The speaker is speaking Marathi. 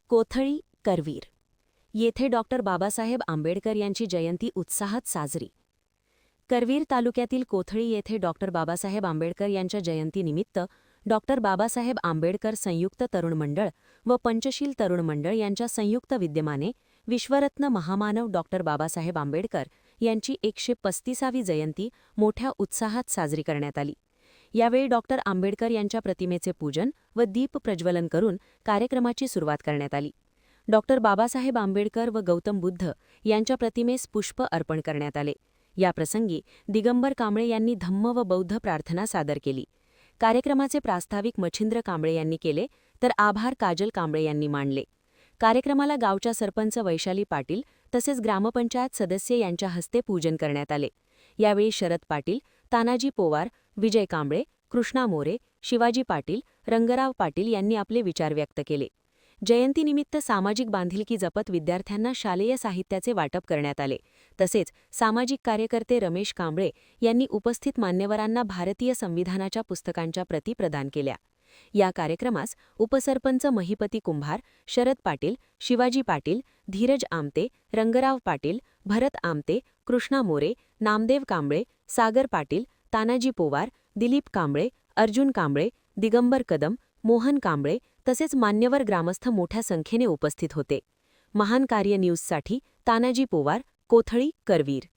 कोथळी करवीर येथे डॉक्टर बाबासाहेब आंबेडकर यांची जयंती उत्साहात साजरी. करवीर तालुक्यातील कोथळी येथे डॉक्टर बाबासाहेब आंबेडकर यांच्या जयंतीनिमित्त डॉक्टर बाबासाहेब आंबेडकर संयुक्त तरुण मंडळ व पंचशील तरुण मंडळ यांच्या संयुक्त विद्यमाने विश्वरत्न महामानव डॉक्टर बाबासाहेब आंबेडकर यांची 135वी जयंती मोठ्या उत्साहात साजरी करण्यात आली. यावेळी डॉक्टर आंबेडकर यांच्या प्रतिमेचे पूजन व दीप प्रज्वलन करून कार्यक्रमाची सुरुवात करण्यात आली. डॉक्टर बाबासाहेब आंबेडकर व गौतम बुद्ध यांच्या प्रतिमेस पुष्प अर्पण करण्यात आले. याप्रसंगी दिगंबर कांबळे यांनी धम्म व बौद्ध प्रार्थना सादर केली. कार्यक्रमाचे प्रास्ताविक मच्छिंद्र कांबळे यांनी केले तर आभार काजल कांबळे यांनी मानले. कार्यक्रमाला गावच्या सरपंच वैशाली पाटील तसेच ग्रामपंचायत सदस्य यांच्या हस्ते पूजन करण्यात आले. यावेळी शरद पाटील, तानाजी पोवार, विजय कांबळे, कृष्णा मोरे, शिवाजी पाटील, रंगराव पाटील यांनी आपले विचार व्यक्त केले. जयंतीनिमित्त सामाजिक बांधिलकी जपत विद्यार्थ्यांना शालेय साहित्याचे वाटप करण्यात आले. तसेच सामाजिक कार्यकर्ते रमेश कांबळे यांनी उपस्थित मान्यवरांना भारतीय संविधानाच्या पुस्तकांच्या प्रती प्रदान केल्या. या कार्यक्रमास उपसरपंच महिपती कुंभार, शरद पाटील, शिवाजी पाटील, धीरज आमते, रंगराव पाटील, भरत आमते, कृष्णा मोरे, नामदेव कांबळे, सागर पाटील, तानाजी पोवार, दिलीप कांबळे, अर्जुन कांबळे, दिगंबर कदम, मोहन कांबळे तसेच मान्यवर ग्रामस्थ मोठ्या संख्येने उपस्थित होते. महान कार्य न्यूजसाठी तानाजी पोवार, कोथळी, करवीर.